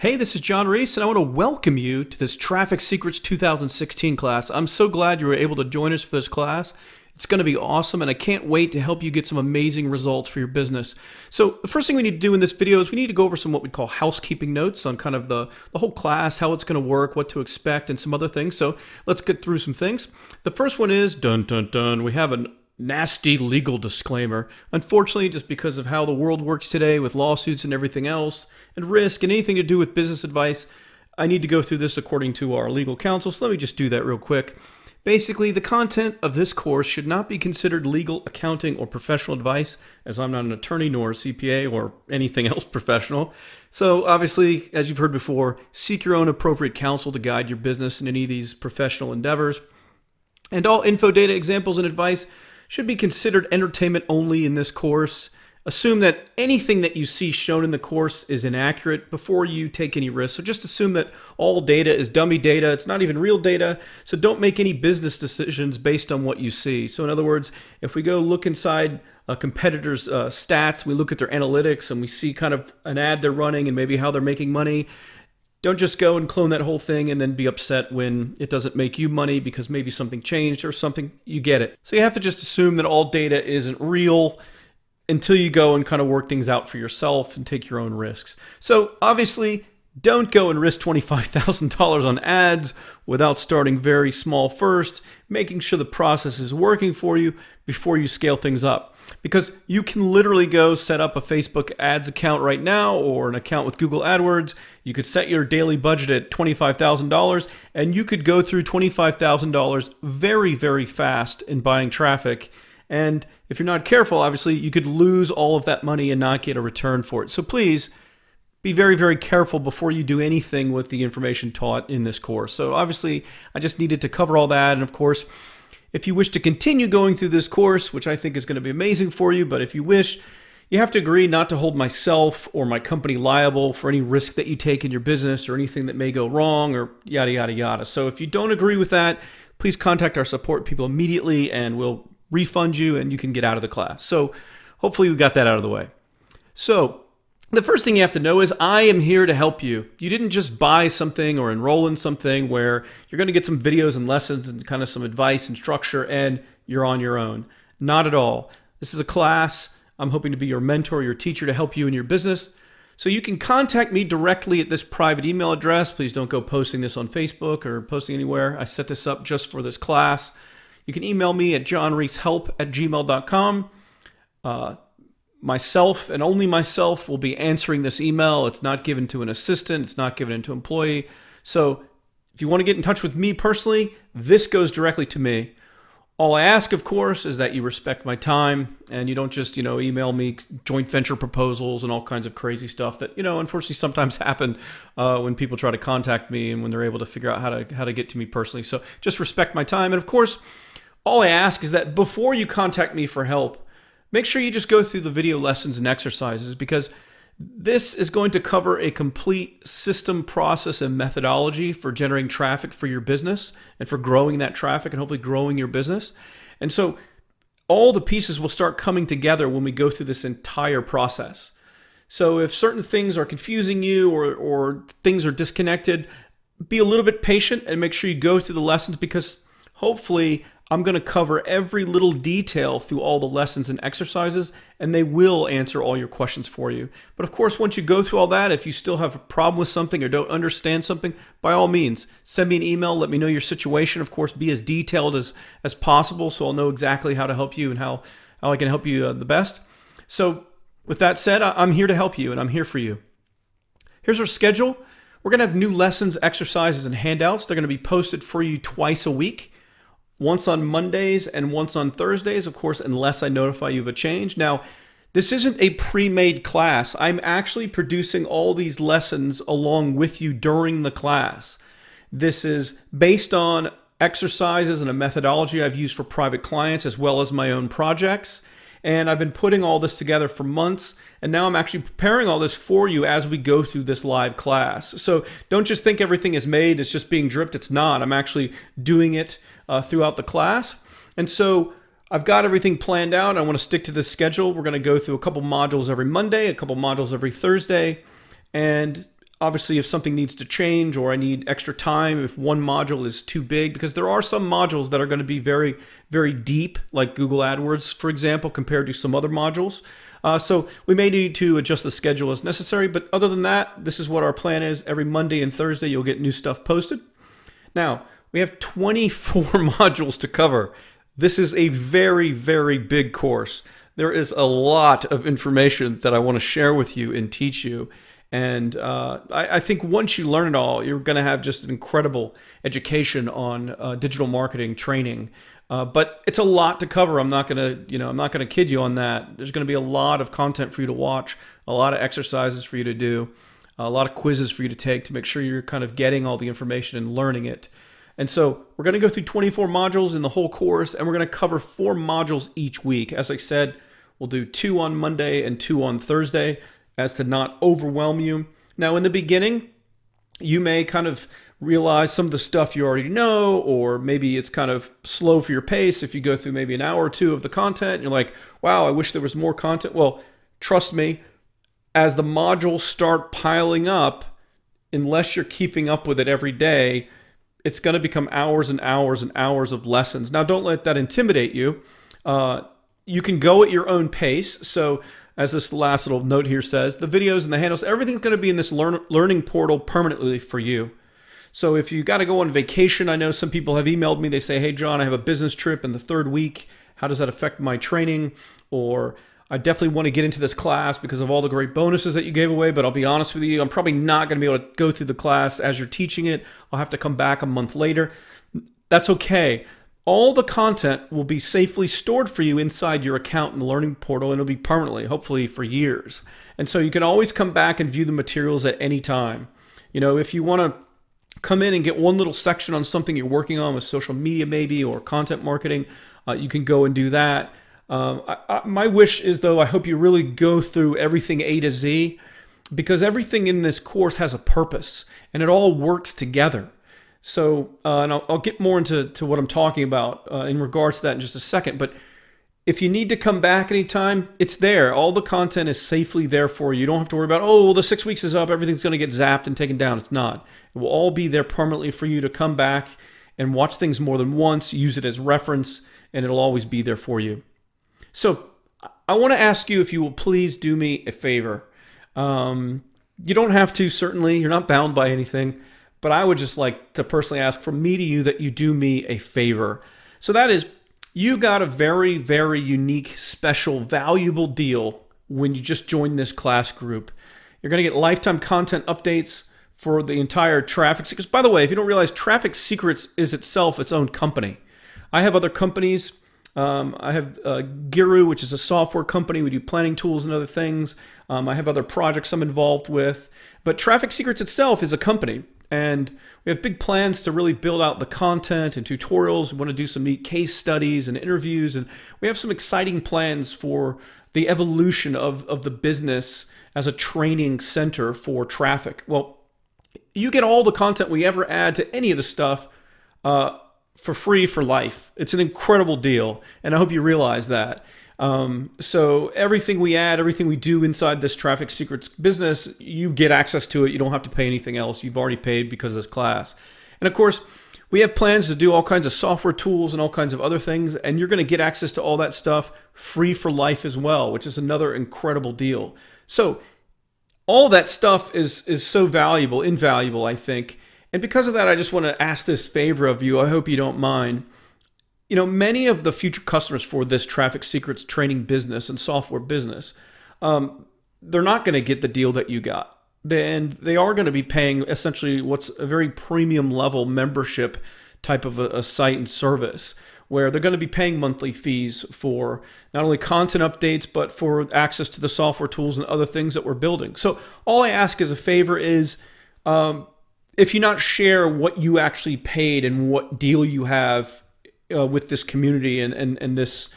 Hey, this is John Reese, and I want to welcome you to this Traffic Secrets 2016 class. I'm so glad you were able to join us for this class. It's going to be awesome, and I can't wait to help you get some amazing results for your business. So the first thing we need to do in this video is we need to go over some what we call housekeeping notes on kind of the whole class, how it's going to work, what to expect, and some other things. So let's get through some things. The first one is, dun dun dun, we have a nasty legal disclaimer. Unfortunately, just because of how the world works today with lawsuits and everything else, and risk and anything to do with business advice, I need to go through this according to our legal counsel. So let me just do that real quick. Basically, the content of this course should not be considered legal, accounting, or professional advice, as I'm not an attorney nor a CPA or anything else professional. So obviously, as you've heard before, seek your own appropriate counsel to guide your business in any of these professional endeavors. And all info, data, examples, and advice should be considered entertainment only in this course. Assume that anything that you see shown in the course is inaccurate before you take any risks. So just assume that all data is dummy data. It's not even real data. So don't make any business decisions based on what you see. So in other words, if we go look inside a competitor's stats, we look at their analytics and we see kind of an ad they're running and maybe how they're making money, don't just go and clone that whole thing and then be upset when it doesn't make you money because maybe something changed or something. You get it. So you have to just assume that all data isn't real until you go and kind of work things out for yourself and take your own risks. So obviously, don't go and risk $25,000 on ads without starting very small first, making sure the process is working for you before you scale things up. Because you can literally go set up a Facebook ads account right now or an account with Google AdWords. You could set your daily budget at $25,000 and you could go through $25,000 very, very fast in buying traffic. And if you're not careful, obviously, you could lose all of that money and not get a return for it. So please be very, very careful before you do anything with the information taught in this course. So obviously, I just needed to cover all that. And of course, if you wish to continue going through this course, which I think is going to be amazing for you, but if you wish, you have to agree not to hold myself or my company liable for any risk that you take in your business or anything that may go wrong or yada, yada, yada. So if you don't agree with that, please contact our support people immediately and we'll refund you and you can get out of the class. So hopefully we got that out of the way. So the first thing you have to know is I am here to help you. You didn't just buy something or enroll in something where you're going to get some videos and lessons and kind of some advice and structure and you're on your own. Not at all. This is a class. I'm hoping to be your mentor, your teacher to help you in your business. So you can contact me directly at this private email address. Please don't go posting this on Facebook or posting anywhere. I set this up just for this class. You can email me at johnreesehelp@gmail.com. Myself and only myself will be answering this email. It's not given to an assistant. It's not given to an employee. So if you want to get in touch with me personally, this goes directly to me. All I ask, of course, is that you respect my time and you don't just, email me joint venture proposals and all kinds of crazy stuff that, unfortunately sometimes happen when people try to contact me and when they're able to figure out how to get to me personally. So just respect my time. And of course, all I ask is that before you contact me for help, make sure you just go through the video lessons and exercises because this is going to cover a complete system, process, and methodology for generating traffic for your business and for growing that traffic and hopefully growing your business. And so all the pieces will start coming together when we go through this entire process. So if certain things are confusing you or things are disconnected, be a little bit patient and make sure you go through the lessons because hopefully I'm going to cover every little detail through all the lessons and exercises, and they will answer all your questions for you. But of course, once you go through all that, if you still have a problem with something or don't understand something, by all means, send me an email, let me know your situation. Of course, be as detailed as possible so I'll know exactly how to help you and how I can help you the best. So with that said, I'm here to help you and I'm here for you. Here's our schedule. We're going to have new lessons, exercises, and handouts. They're going to be posted for you twice a week. Once on Mondays and once on Thursdays, of course, unless I notify you of a change. Now, this isn't a pre-made class. I'm actually producing all these lessons along with you during the class. This is based on exercises and a methodology I've used for private clients as well as my own projects. And I've been putting all this together for months, and now I'm actually preparing all this for you as we go through this live class. So don't just think everything is made, it's just being dripped. It's not. I'm actually doing it throughout the class. And so I've got everything planned out. I want to stick to this schedule. We're going to go through a couple modules every Monday, a couple modules every Thursday, and obviously if something needs to change or I need extra time if one module is too big, because there are some modules that are going to be very, very deep, like Google AdWords, for example, compared to some other modules. So we may need to adjust the schedule as necessary, but other than that, this is what our plan is. Every Monday and Thursday, you'll get new stuff posted. Now, we have 24 modules to cover. This is a very, very big course. There is a lot of information that I want to share with you and teach you. And I think once you learn it all, you're going to have just an incredible education on digital marketing training. But it's a lot to cover. I'm not going to kid you on that. There's going to be a lot of content for you to watch, a lot of exercises for you to do, a lot of quizzes for you to take to make sure you're kind of getting all the information and learning it. And so we're going to go through 24 modules in the whole course, and we're going to cover 4 modules each week. As I said, we'll do 2 on Monday and 2 on Thursday, as to not overwhelm you. Now, in the beginning, you may kind of realize some of the stuff you already know, or maybe it's kind of slow for your pace if you go through maybe an hour or 2 of the content and you're like, wow, I wish there was more content. Well, trust me, as the modules start piling up, unless you're keeping up with it every day, it's going to become hours and hours and hours of lessons. Now, don't let that intimidate you. You can go at your own pace. So as this last little note here says, the videos and the handles, everything's going to be in this learning portal permanently for you. So if you got to go on vacation, I know some people have emailed me. They say, hey, John, I have a business trip in the 3rd week. How does that affect my training? Or I definitely want to get into this class because of all the great bonuses that you gave away. But I'll be honest with you, I'm probably not going to be able to go through the class as you're teaching it. I'll have to come back a month later. That's okay. All the content will be safely stored for you inside your account in the learning portal, and it'll be permanently, hopefully for years. And so you can always come back and view the materials at any time. You know, if you want to come in and get one little section on something you're working on with social media maybe, or content marketing, you can go and do that. My wish is, though, I hope you really go through everything A to Z, because everything in this course has a purpose and it all works together. So, and I'll get more into what I'm talking about in regards to that in just a second. But if you need to come back anytime, it's there. All the content is safely there for you. You don't have to worry about, oh, well, the 6 weeks is up, everything's going to get zapped and taken down. It's not. It will all be there permanently for you to come back and watch things more than once, use it as reference, and it'll always be there for you. So I want to ask you if you will please do me a favor. You don't have to, certainly. You're not bound by anything. But I would just like to personally ask from me to you that you do me a favor. So that is, you got a very, very unique, special, valuable deal when you just join this class group. You're going to get lifetime content updates for the entire Traffic Secrets. By the way, if you don't realize, Traffic Secrets is itself its own company. I have other companies. I have Giru, which is a software company. We do planning tools and other things. I have other projects I'm involved with. But Traffic Secrets itself is a company. And we have big plans to really build out the content and tutorials. We want to do some neat case studies and interviews. And we have some exciting plans for the evolution of the business as a training center for traffic. Well, you get all the content we ever add to any of the stuff for free for life. It's an incredible deal. And I hope you realize that. So everything we add, everything we do inside this Traffic Secrets business, you get access to it. You don't have to pay anything else. You've already paid because of this class. And of course, we have plans to do all kinds of software tools and all kinds of other things, and you're going to get access to all that stuff free for life as well, which is another incredible deal. So all that stuff is so valuable, invaluable, I think. And because of that, I just want to ask this favor of you. I hope you don't mind. You know, many of the future customers for this Traffic Secrets training business and software business, they're not going to get the deal that you got. And they are going to be paying essentially what's a very premium level membership type of a site and service, where they're going to be paying monthly fees for not only content updates, but for access to the software tools and other things that we're building. So all I ask as a favor is, if you not share what you actually paid and what deal you have with this community and this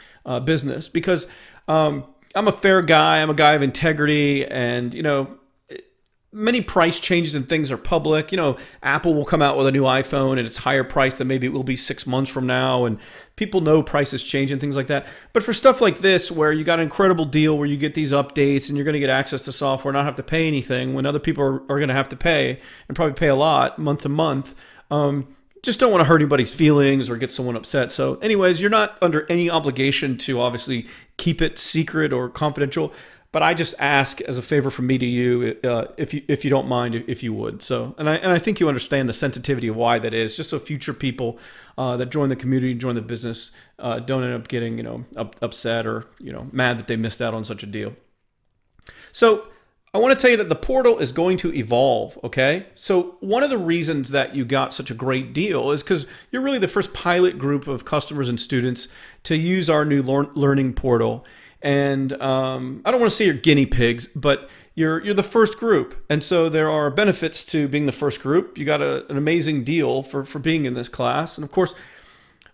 business, because I'm a fair guy. I'm a guy of integrity, and you know, many price changes and things are public. Apple will come out with a new iPhone and it's higher price than maybe it will be 6 months from now. And people know prices change and things like that. But for stuff like this, where you got an incredible deal where you get these updates and you're going to get access to software, not have to pay anything when other people are going to have to pay and probably pay a lot month to month. Just don't want to hurt anybody's feelings or get someone upset. So anyways, you're not under any obligation to obviously keep it secret or confidential. But I just ask as a favor from me to you, if you don't mind, if you would. So, and I think you understand the sensitivity of why that is, just so future people that join the community, join the business, don't end up getting upset or mad that they missed out on such a deal. So I want to tell you that the portal is going to evolve. Okay, so one of the reasons that you got such a great deal is because you're really the first pilot group of customers and students to use our new learning portal. And I don't want to say you're guinea pigs, but you're the first group. And so there are benefits to being the first group. You got an amazing deal for being in this class. And of course,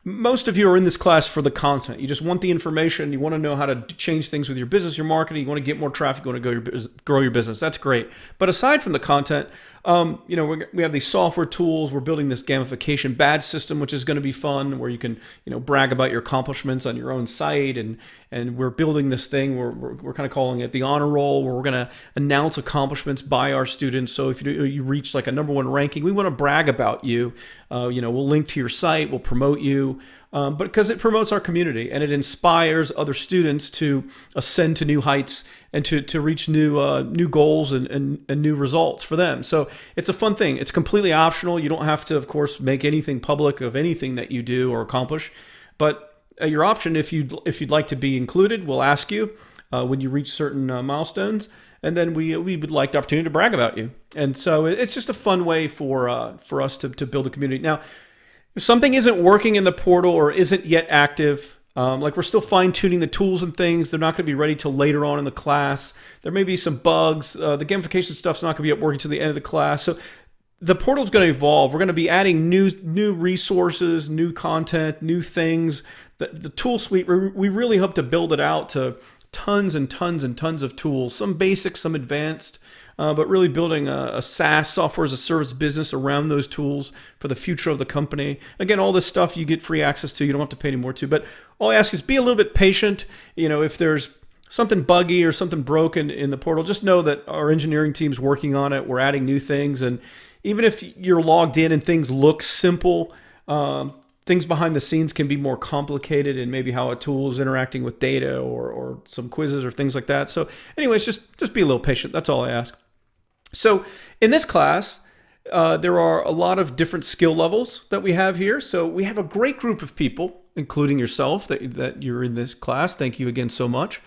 most of you are in this class for the content. You just want the information. You want to know how to change things with your business, your marketing. You want to get more traffic. You want to grow your business. That's great. But aside from the content, we have these software tools. We're building this gamification badge system, which is going to be fun, where you can brag about your accomplishments on your own site. And we're building this thing. We're kind of calling it the honor roll, where we're going to announce accomplishments by our students. So if you reach like a #1 ranking, we want to brag about you. We'll link to your site. We'll promote you. But because it promotes our community and it inspires other students to ascend to new heights and to reach new goals and new results for them. So it's a fun thing. It's completely optional. You don't have to, of course, make anything public of anything that you do or accomplish. But your option, if you'd like to be included, we'll ask you when you reach certain milestones. And then we would like the opportunity to brag about you. And so it's just a fun way for us to build a community. Now, if something isn't working in the portal or isn't yet active, like we're still fine-tuning the tools and things, they're not going to be ready till later on in the class. There may be some bugs. The gamification stuff's not going to be working till the end of the class. So the portal is going to evolve. We're going to be adding new resources, new content, new things. The tool suite, we really hope to build it out to tons and tons and tons of tools, some basic, some advanced, but really building a SaaS, software as a service business around those tools for the future of the company. Again, all this stuff you get free access to. You don't have to pay any more to. But all I ask is be a little bit patient. If there's something buggy or something broken in the portal, just know that our engineering team's working on it. We're adding new things. And even if you're logged in and things look simple, things behind the scenes can be more complicated, and maybe how a tool is interacting with data or some quizzes or things like that. So anyways, just be a little patient. That's all I ask. So in this class, there are a lot of different skill levels that we have here. So we have a great group of people, including yourself, that you're in this class. Thank you again so much.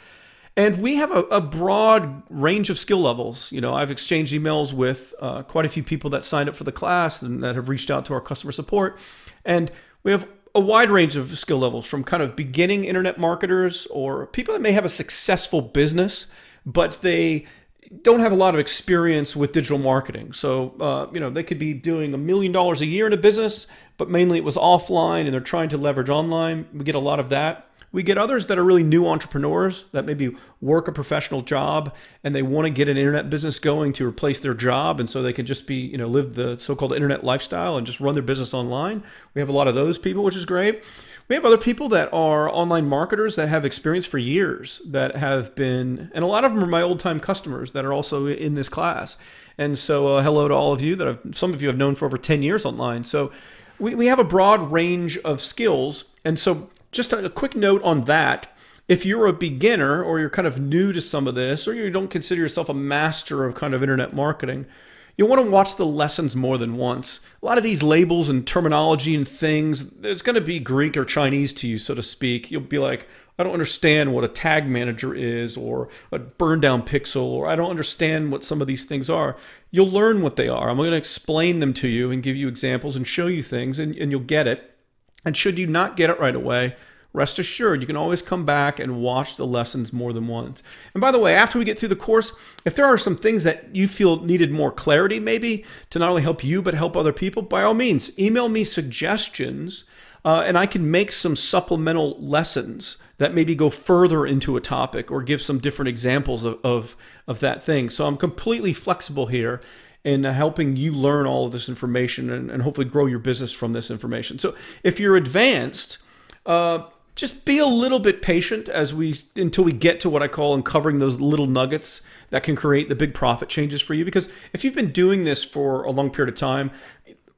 And we have a broad range of skill levels. I've exchanged emails with quite a few people that signed up for the class and that have reached out to our customer support. And we have a wide range of skill levels, from kind of beginning internet marketers or people that may have a successful business, but they don't have a lot of experience with digital marketing. So, they could be doing $1 million a year in a business, but mainly it was offline and they're trying to leverage online. We get a lot of that. We get others that are really new entrepreneurs that maybe work a professional job and they want to get an internet business going to replace their job. And so they can just be, live the so-called internet lifestyle and just run their business online. We have a lot of those people, which is great. We have other people that are online marketers that have experience for years, that have been, and a lot of them are my old time customers that are also in this class. And so hello to all of you that some of you have known for over 10 years online. So we have a broad range of skills. And so just a quick note on that. If you're a beginner or you're kind of new to some of this, or you don't consider yourself a master of kind of internet marketing, you'll want to watch the lessons more than once. A lot of these labels and terminology and things, it's going to be Greek or Chinese to you, so to speak. You'll be like, I don't understand what a tag manager is, or a burn down pixel, or I don't understand what some of these things are. You'll learn what they are. I'm going to explain them to you and give you examples and show you things, and you'll get it. And should you not get it right away, rest assured, you can always come back and watch the lessons more than once. And by the way, after we get through the course, if there are some things that you feel needed more clarity maybe to not only help you but help other people, by all means, email me suggestions and I can make some supplemental lessons that maybe go further into a topic or give some different examples of that thing. So I'm completely flexible here in helping you learn all of this information and hopefully grow your business from this information. So if you're advanced, just be a little bit patient until we get to what I call uncovering those little nuggets that can create the big profit changes for you. Because if you've been doing this for a long period of time,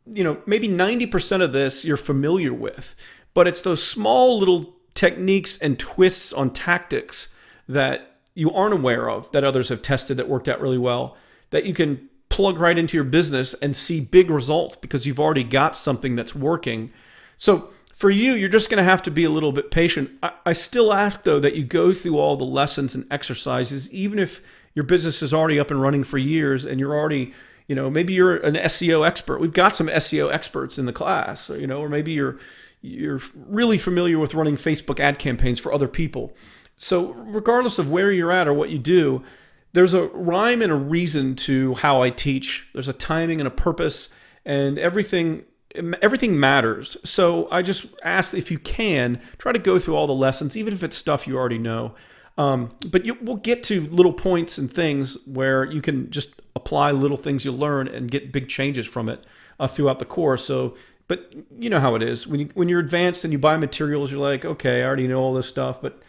maybe 90% of this you're familiar with, but it's those small little techniques and twists on tactics that you aren't aware of that others have tested that worked out really well, that you can plug right into your business and see big results because you've already got something that's working. So for you, you're just going to have to be a little bit patient. I still ask, though, that you go through all the lessons and exercises, even if your business is already up and running for years and you're already, maybe you're an SEO expert. We've got some SEO experts in the class, or maybe you're really familiar with running Facebook ad campaigns for other people. So regardless of where you're at or what you do, there's a rhyme and a reason to how I teach. There's a timing and a purpose, and everything matters. So I just ask, if you can, try to go through all the lessons, even if it's stuff you already know. But we'll get to little points and things where you can just apply little things you learn and get big changes from it throughout the course. So, but you know how it is. When you're advanced and you buy materials, you're like, okay, I already know all this stuff. But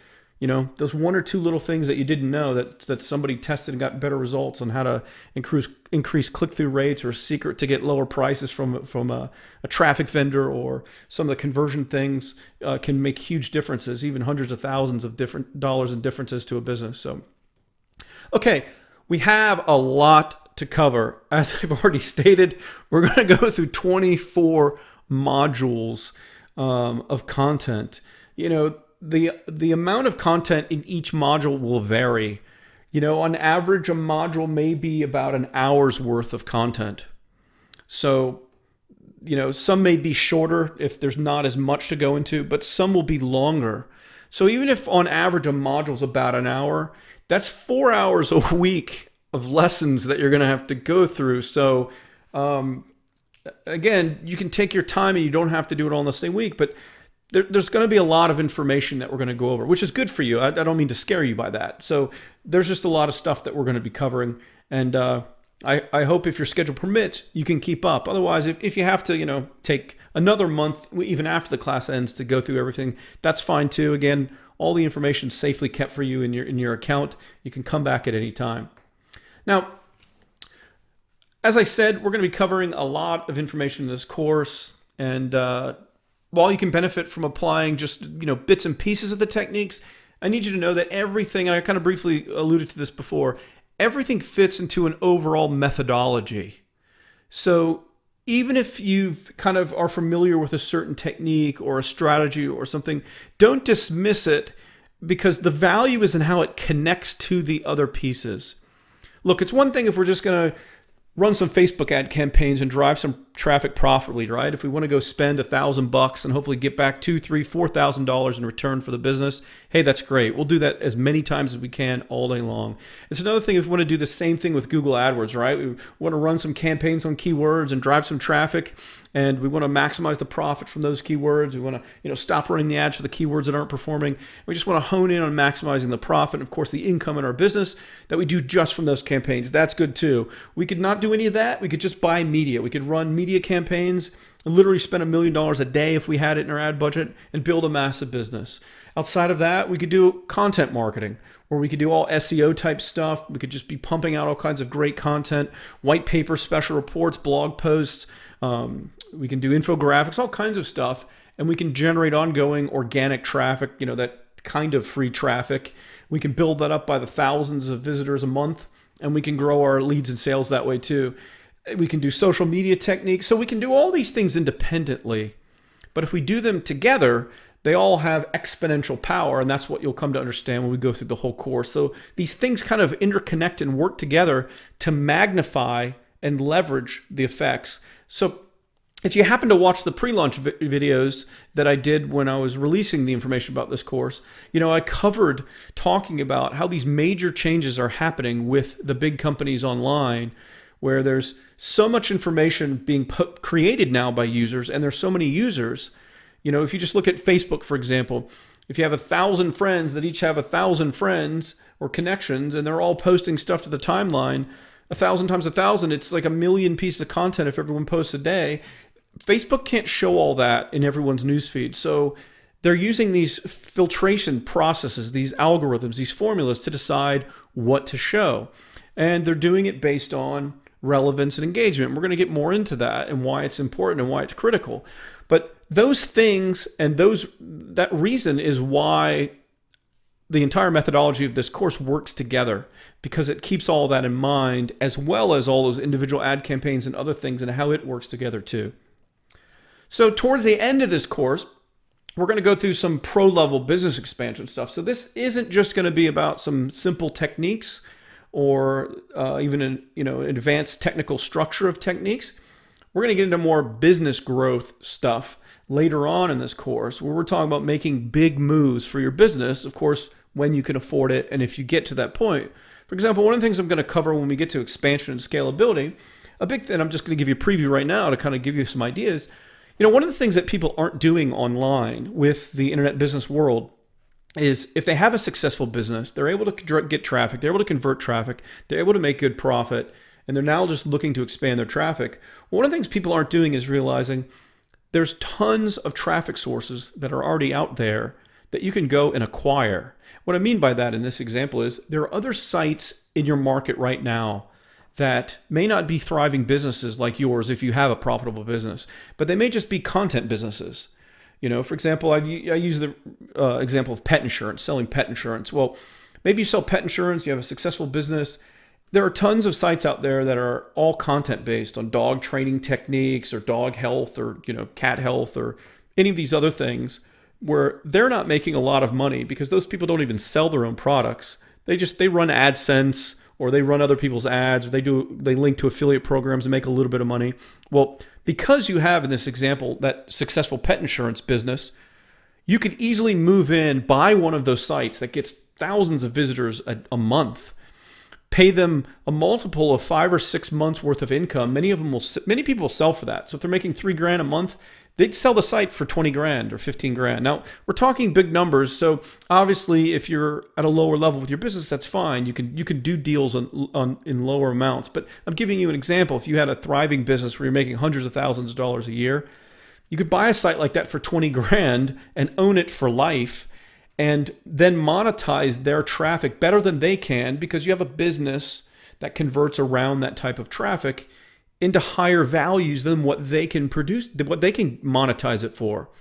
those one or two little things that you didn't know that somebody tested and got better results on how to increase click-through rates, or a secret to get lower prices from a traffic vendor, or some of the conversion things can make huge differences, even hundreds of thousands of different dollars in differences to a business. So, okay, we have a lot to cover. As I've already stated, we're going to go through 24 modules of content. The amount of content in each module will vary. On average, a module may be about an hour's worth of content. So, some may be shorter if there's not as much to go into, but some will be longer. So even if on average a module's about an hour, that's 4 hours a week of lessons that you're going to have to go through. So, again, you can take your time and you don't have to do it all in the same week, but there's going to be a lot of information that we're going to go over, which is good for you. I don't mean to scare you by that. So there's just a lot of stuff that we're going to be covering. And I hope if your schedule permits, you can keep up. Otherwise, if you have to, take another month, even after the class ends, to go through everything, that's fine too. Again, all the information is safely kept for you in your account. You can come back at any time. Now, as I said, we're going to be covering a lot of information in this course. And while you can benefit from applying just bits and pieces of the techniques, I need you to know that everything, and I kind of briefly alluded to this before, everything fits into an overall methodology. So even if you've kind of are familiar with a certain technique or a strategy or something, don't dismiss it, because the value is in how it connects to the other pieces. Look, it's one thing if we're just going to run some Facebook ad campaigns and drive some traffic profitably, right? If we want to go spend $1,000 and hopefully get back $2,000, $3,000, $4,000 in return for the business, hey, that's great. We'll do that as many times as we can all day long. It's another thing if we want to do the same thing with Google AdWords, right? We want to run some campaigns on keywords and drive some traffic, and we want to maximize the profit from those keywords. We want to, stop running the ads for the keywords that aren't performing. We just want to hone in on maximizing the profit and, of course, the income in our business that we do just from those campaigns. That's good too. We could not do any of that. We could just buy media. We could run media campaigns and literally spend $1 million a day if we had it in our ad budget and build a massive business. Outside of that, we could do content marketing, or we could do all SEO type stuff. We could just be pumping out all kinds of great content, white paper, special reports, blog posts. We can do infographics, all kinds of stuff, and we can generate ongoing organic traffic, that kind of free traffic. We can build that up by the thousands of visitors a month, and we can grow our leads and sales that way too. We can do social media techniques. So we can do all these things independently, but if we do them together, they all have exponential power, and that's what you'll come to understand when we go through the whole course. So these things kind of interconnect and work together to magnify and leverage the effects. So if you happen to watch the pre-launch videos that I did when I was releasing the information about this course, I covered talking about how these major changes are happening with the big companies online, where there's so much information being created now by users, and there's so many users. You know, if you just look at Facebook, for example, if you have 1,000 friends that each have 1,000 friends or connections, and they're all posting stuff to the timeline, 1,000 times 1,000, it's like 1,000,000 pieces of content if everyone posts a day. Facebook can't show all that in everyone's newsfeed. So they're using these filtration processes, these algorithms, these formulas to decide what to show. And they're doing it based on relevance and engagement. We're going to get more into that and why it's important and why it's critical. But those things and that reason is why the entire methodology of this course works together, because it keeps all that in mind, as well as all those individual ad campaigns and other things and how it works together too. So towards the end of this course, we're going to go through some pro-level business expansion stuff. So this isn't just going to be about some simple techniques or even an advanced technical structure of techniques. We're going to get into more business growth stuff later on in this course, where we're talking about making big moves for your business, of course, when you can afford it and if you get to that point. For example, one of the things I'm going to cover when we get to expansion and scalability, a big thing, I'm just going to give you a preview right now to kind of give you some ideas. You know, one of the things that people aren't doing online with the internet business world is if they have a successful business, they're able to get traffic, they're able to convert traffic, they're able to make good profit, and they're now just looking to expand their traffic. One of the things people aren't doing is realizing there's tons of traffic sources that are already out there that you can go and acquire. What I mean by that in this example is there are other sites in your market right now that may not be thriving businesses like yours if you have a profitable business, but they may just be content businesses. You know, for example, I use the example of pet insurance, selling pet insurance. Well, maybe you sell pet insurance, you have a successful business. There are tons of sites out there that are all content based on dog training techniques or dog health or, cat health or any of these other things where they're not making a lot of money because those people don't even sell their own products. They run AdSense or they run other people's ads, or they link to affiliate programs and make a little bit of money. Well, because you have in this example that successful pet insurance business, you could easily move in, buy one of those sites that gets thousands of visitors a month, pay them a multiple of 5 or 6 months worth of income. Many people will sell for that. So if they're making $3,000 a month, they'd sell the site for 20 grand or 15 grand. Now we're talking big numbers. So obviously if you're at a lower level with your business, that's fine. You can do deals in lower amounts, but I'm giving you an example. If you had a thriving business where you're making hundreds of thousands of dollars a year, you could buy a site like that for 20 grand and own it for life, and then monetize their traffic better than they can because you have a business that converts around that type of traffic into higher values than what they can produce, what they can monetize it for.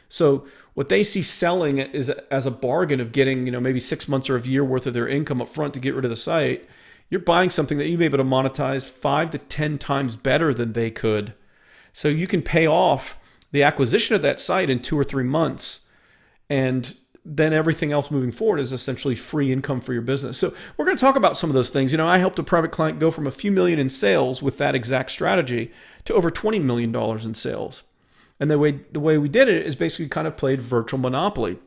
So what they see selling is as a bargain of getting, maybe 6 months or a year worth of their income up front to get rid of the site. You're buying something that you may be able to monetize 5 to 10 times better than they could. So you can pay off the acquisition of that site in 2 or 3 months, and then everything else moving forward is essentially free income for your business. So we're going to talk about some of those things. I helped a private client go from a few million in sales with that exact strategy to over $20 million in sales. And the way we did it is basically kind of played virtual monopoly.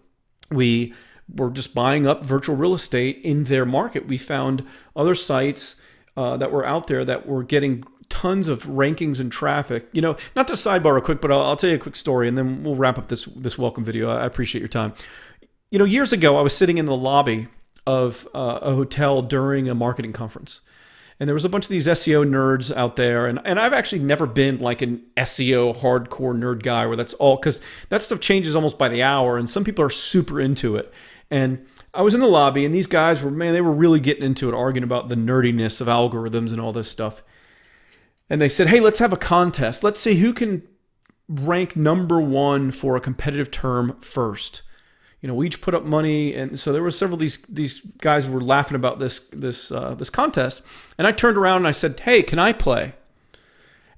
We were just buying up virtual real estate in their market. We found other sites that were out there that were getting tons of rankings and traffic. Not to sidebar real quick, but I'll tell you a quick story and then we'll wrap up this welcome video. I appreciate your time. Years ago, I was sitting in the lobby of a hotel during a marketing conference. And there was a bunch of these SEO nerds out there. And I've actually never been like an SEO hardcore nerd guy where that's all, because that stuff changes almost by the hour. And some people are super into it. And I was in the lobby and these guys they were really getting into it, arguing about the nerdiness of algorithms and all this stuff. And they said, hey, let's have a contest. Let's see who can rank #1 for a competitive term first. We each put up money, and so there were several of these guys who were laughing about this contest. And I turned around and I said, "Hey, can I play?"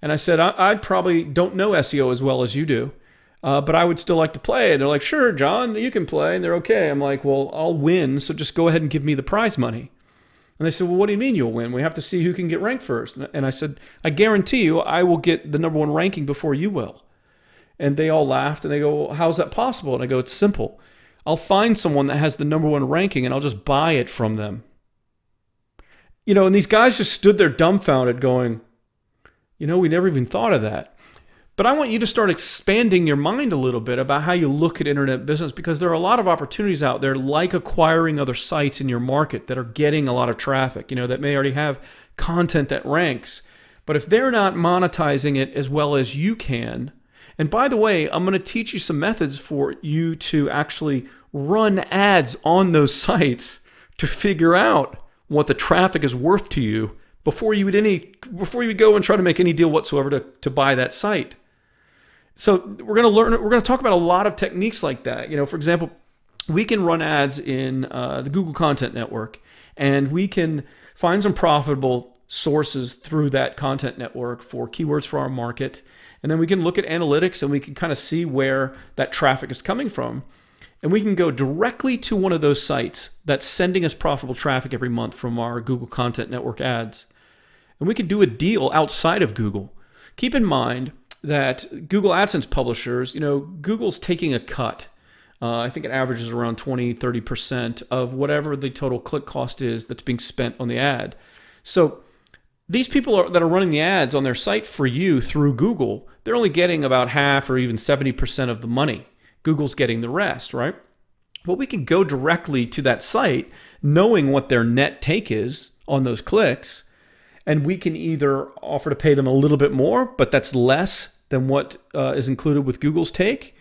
And I said, "I probably don't know SEO as well as you do, but I would still like to play." And they're like, "Sure, John, you can play." And they're okay. I'm like, "Well, I'll win, so just go ahead and give me the prize money." And they said, "Well, what do you mean you'll win? We have to see who can get ranked first." And I said, "I guarantee you, I will get the #1 ranking before you will." And they all laughed and they go, "Well, how's that possible?" And I go, "It's simple. I'll find someone that has the #1 ranking and I'll just buy it from them." And these guys just stood there dumbfounded going, we never even thought of that. But I want you to start expanding your mind a little bit about how you look at internet business, because there are a lot of opportunities out there, like acquiring other sites in your market that are getting a lot of traffic, that may already have content that ranks. But if they're not monetizing it as well as you can, and by the way, I'm going to teach you some methods for you to actually run ads on those sites to figure out what the traffic is worth to you before you would go and try to make any deal whatsoever to buy that site. So we're going to talk about a lot of techniques like that. For example, we can run ads in the Google Content Network, and we can find some profitable sources through that content network for keywords for our market. And then we can look at analytics, and we can kind of see where that traffic is coming from. And we can go directly to one of those sites that's sending us profitable traffic every month from our Google Content Network ads. And we can do a deal outside of Google. Keep in mind that Google AdSense publishers, Google's taking a cut. I think it averages around 20, 30% of whatever the total click cost is that's being spent on the ad. So these people that are running the ads on their site for you through Google, they're only getting about half or even 70% of the money. Google's getting the rest, right? Well, we can go directly to that site knowing what their net take is on those clicks, and we can either offer to pay them a little bit more, but that's less than what is included with Google's take,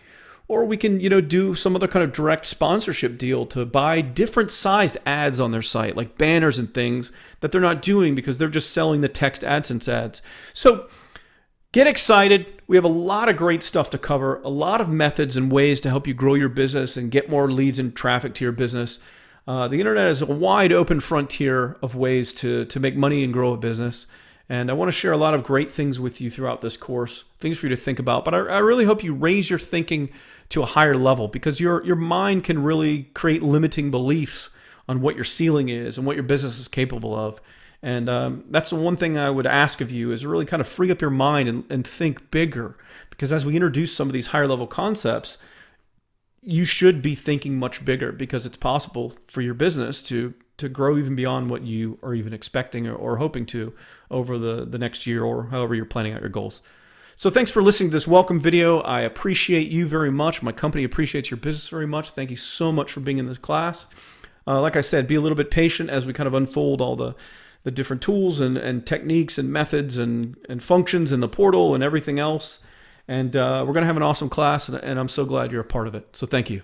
or we can do some other kind of direct sponsorship deal to buy different sized ads on their site, like banners and things that they're not doing because they're just selling the text AdSense ads. So get excited. We have a lot of great stuff to cover, a lot of methods and ways to help you grow your business and get more leads and traffic to your business. The internet is a wide open frontier of ways to make money and grow a business. And I want to share a lot of great things with you throughout this course, things for you to think about. But I really hope you raise your thinking to a higher level, because your mind can really create limiting beliefs on what your ceiling is and what your business is capable of. And that's the one thing I would ask of you, is really kind of free up your mind and think bigger. Because as we introduce some of these higher level concepts, you should be thinking much bigger, because it's possible for your business to grow even beyond what you are even expecting or hoping to over the next year, or however you're planning out your goals. So thanks for listening to this welcome video. I appreciate you very much. My company appreciates your business very much. Thank you so much for being in this class. Like I said, be a little bit patient as we kind of unfold all the different tools and techniques and methods and functions in the portal and everything else. And we're going to have an awesome class, and I'm so glad you're a part of it. So thank you.